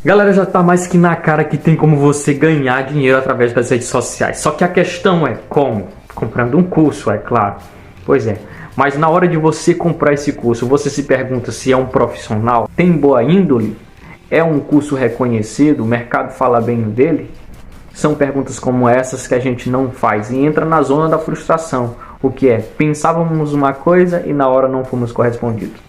Galera, já tá mais que na cara que tem como você ganhar dinheiro através das redes sociais. Só que a questão é como? Comprando um curso, é claro. Pois é. Mas na hora de você comprar esse curso, você se pergunta se é um profissional, tem boa índole, é um curso reconhecido, o mercado fala bem dele? São perguntas como essas que a gente não faz e entra na zona da frustração. O que é? Pensávamos uma coisa e na hora não fomos correspondidos.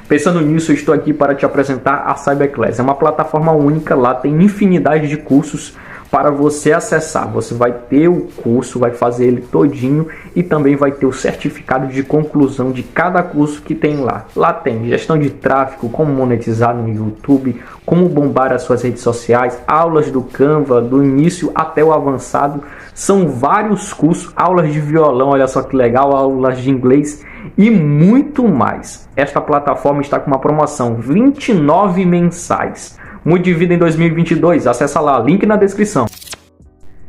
Pensando nisso, eu estou aqui para te apresentar a Cyberclass. É uma plataforma única, lá tem infinidade de cursos para você acessar. Você vai ter o curso, vai fazer ele todinho e também vai ter o certificado de conclusão de cada curso que tem lá. Lá tem gestão de tráfego, como monetizar no YouTube, como bombar as suas redes sociais, aulas do Canva, do início até o avançado. São vários cursos, aulas de violão, olha só que legal, aulas de inglês e muito mais. Esta plataforma está com uma promoção 29 mensais. Mude de vida em 2022. Acessa lá, link na descrição.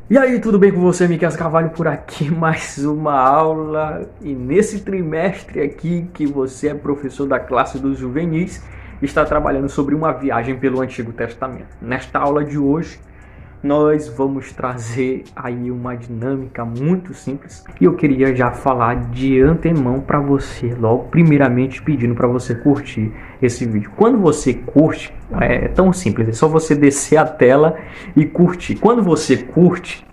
E aí, tudo bem com você? Miquel Carvalho por aqui, mais uma aula. E nesse trimestre aqui que você é professor da classe dos juvenis, está trabalhando sobre uma viagem pelo Antigo Testamento. Nesta aula de hoje, nós vamos trazer aí uma dinâmica muito simples e eu queria já falar de antemão para você, logo primeiramente pedindo para você curtir esse vídeo. Quando você curte, é tão simples, é só você descer a tela e curtir. Quando você curte,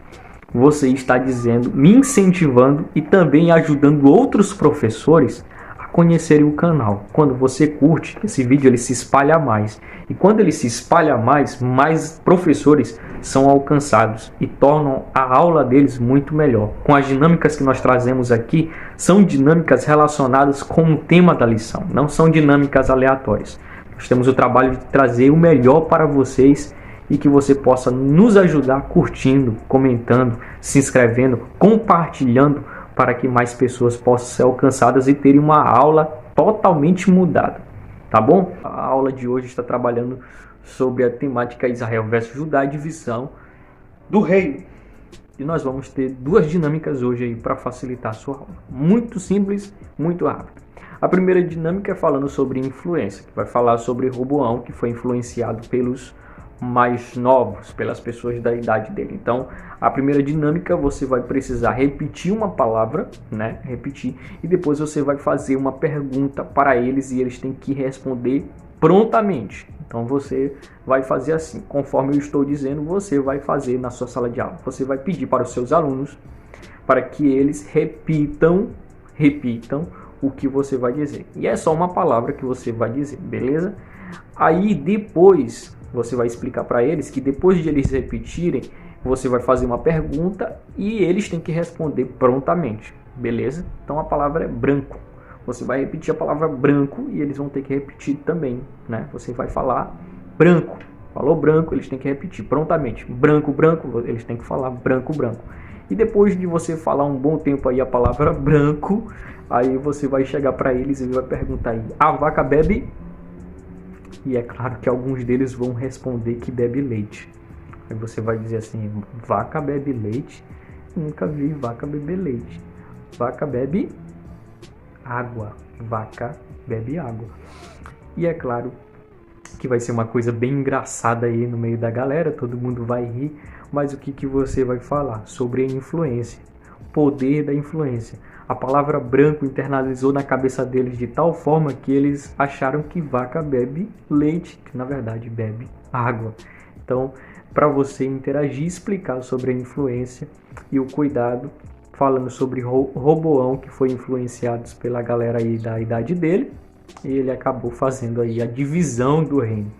você está dizendo, me incentivando e também ajudando outros professores a conhecerem o canal. Quando você curte, esse vídeo ele se espalha mais. E quando ele se espalha mais, mais professores são alcançados e tornam a aula deles muito melhor. Com as dinâmicas que nós trazemos aqui, são dinâmicas relacionadas com o tema da lição, não são dinâmicas aleatórias. Nós temos o trabalho de trazer o melhor para vocês e que você possa nos ajudar curtindo, comentando, se inscrevendo, compartilhando para que mais pessoas possam ser alcançadas e terem uma aula totalmente mudada. Tá bom? A aula de hoje está trabalhando sobre a temática Israel versus Judá, divisão do reino. E nós vamos ter duas dinâmicas hoje aí para facilitar a sua aula. Muito simples, muito rápido. A primeira dinâmica é falando sobre influência, que vai falar sobre Roboão, que foi influenciado pelos mais novos, pelas pessoas da idade dele. Então, a primeira dinâmica, você vai precisar repetir uma palavra, né? Repetir, e depois você vai fazer uma pergunta para eles e eles têm que responder prontamente. Então, você vai fazer assim, conforme eu estou dizendo, você vai fazer na sua sala de aula. Você vai pedir para os seus alunos para que eles repitam o que você vai dizer. E é só uma palavra que você vai dizer, beleza? Aí, depois você vai explicar para eles que depois de eles repetirem, você vai fazer uma pergunta e eles têm que responder prontamente, beleza? Então a palavra é branco. Você vai repetir a palavra branco e eles vão ter que repetir também, né? Você vai falar branco. Falou branco, eles têm que repetir prontamente. Branco, branco, eles têm que falar branco, branco. E depois de você falar um bom tempo aí a palavra branco, aí você vai chegar para eles e vai perguntar aí, a vaca bebe? E é claro que alguns deles vão responder que bebe leite. Aí você vai dizer assim, vaca bebe leite? Nunca vi vaca beber leite. Vaca bebe água. Vaca bebe água. E é claro que vai ser uma coisa bem engraçada aí no meio da galera, todo mundo vai rir, mas o que você vai falar? Sobre a influência, o poder da influência. A palavra branco internalizou na cabeça deles de tal forma que eles acharam que vaca bebe leite, que na verdade bebe água. Então, para você interagir, explicar sobre a influência e o cuidado, falando sobre Roboão, que foi influenciado pela galera aí da idade dele, e ele acabou fazendo aí a divisão do reino.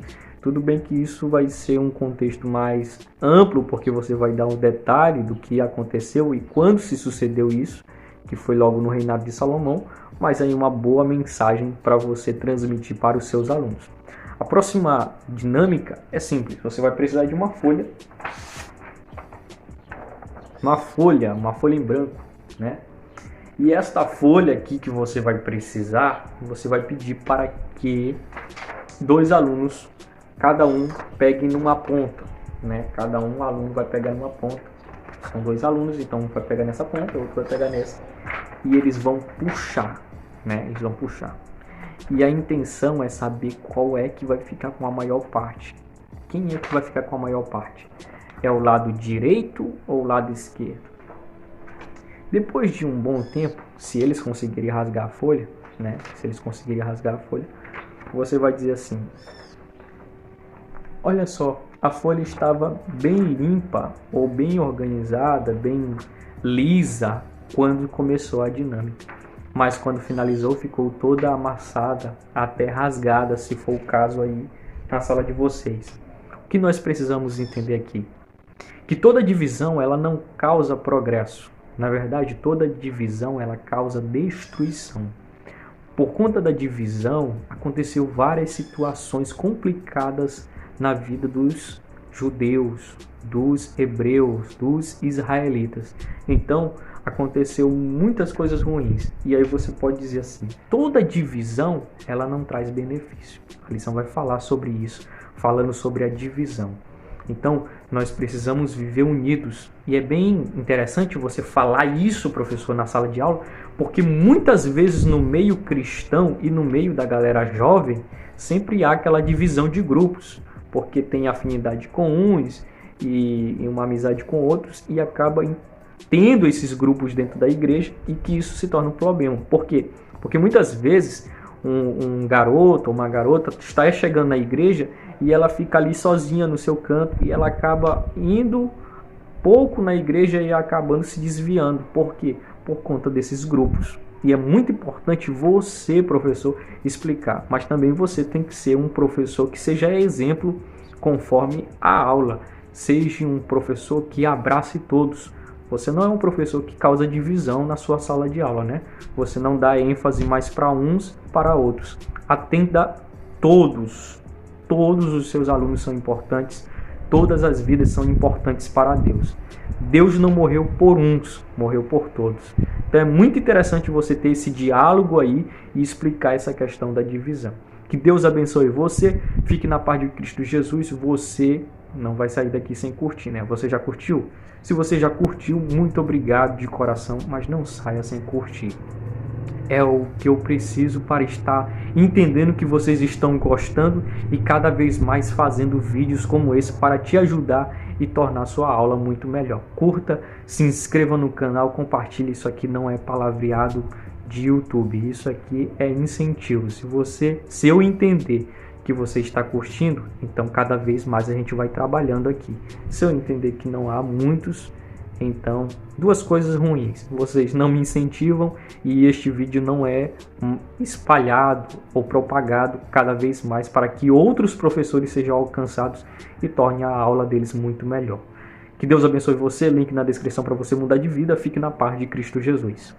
Tudo bem que isso vai ser um contexto mais amplo, porque você vai dar um detalhe do que aconteceu e quando se sucedeu isso, que foi logo no reinado de Salomão, mas aí uma boa mensagem para você transmitir para os seus alunos. A próxima dinâmica é simples, você vai precisar de uma folha em branco, né? E esta folha aqui que você vai precisar, você vai pedir para que dois alunos, cada um pegue numa ponta, né? Cada um aluno vai pegar numa ponta. São dois alunos, então um vai pegar nessa ponta, o outro vai pegar nessa. E eles vão puxar, né? Eles vão puxar. E a intenção é saber qual é que vai ficar com a maior parte. Quem é que vai ficar com a maior parte? É o lado direito ou o lado esquerdo? Depois de um bom tempo, se eles conseguirem rasgar a folha, né? Se eles conseguirem rasgar a folha, você vai dizer assim: olha só, a folha estava bem limpa ou bem organizada, bem lisa quando começou a dinâmica. Mas quando finalizou ficou toda amassada, até rasgada, se for o caso aí na sala de vocês. O que nós precisamos entender aqui? Que toda divisão ela não causa progresso. Na verdade, toda divisão ela causa destruição. Por conta da divisão, aconteceu várias situações complicadas na vida dos judeus, dos hebreus, dos israelitas. Então, aconteceu muitas coisas ruins. E aí você pode dizer assim, toda divisão, ela não traz benefício. A lição vai falar sobre isso, falando sobre a divisão. Então, nós precisamos viver unidos. E é bem interessante você falar isso, professor, na sala de aula, porque muitas vezes no meio cristão e no meio da galera jovem, sempre há aquela divisão de grupos, porque tem afinidade com uns e uma amizade com outros, e acaba tendo esses grupos dentro da igreja e que isso se torna um problema. Por quê? Porque muitas vezes um garoto ou uma garota está chegando na igreja e ela fica ali sozinha no seu canto e ela acaba indo pouco na igreja e acabando se desviando. Por quê? Por conta desses grupos. E é muito importante você, professor, explicar. Mas também você tem que ser um professor que seja exemplo conforme a aula. Seja um professor que abrace todos. Você não é um professor que causa divisão na sua sala de aula, né? Você não dá ênfase mais para uns, para outros. Atenda todos. Todos os seus alunos são importantes. Todas as vidas são importantes para Deus. Deus não morreu por uns, morreu por todos. Então é muito interessante você ter esse diálogo aí e explicar essa questão da divisão. Que Deus abençoe você. Fique na paz de Cristo Jesus. Você não vai sair daqui sem curtir, né? Você já curtiu? Se você já curtiu, muito obrigado de coração, mas não saia sem curtir. É o que eu preciso para estar entendendo que vocês estão gostando e cada vez mais fazendo vídeos como esse para te ajudar e tornar sua aula muito melhor. Curta, se inscreva no canal, compartilhe. Isso aqui não é palavreado de YouTube, isso aqui é incentivo. Se eu entender que você está curtindo, então cada vez mais a gente vai trabalhando aqui. Se eu entender que não há muitos, então duas coisas ruins: vocês não me incentivam e este vídeo não é espalhado ou propagado cada vez mais para que outros professores sejam alcançados e tornem a aula deles muito melhor. Que Deus abençoe você, link na descrição para você mudar de vida. Fique na paz de Cristo Jesus.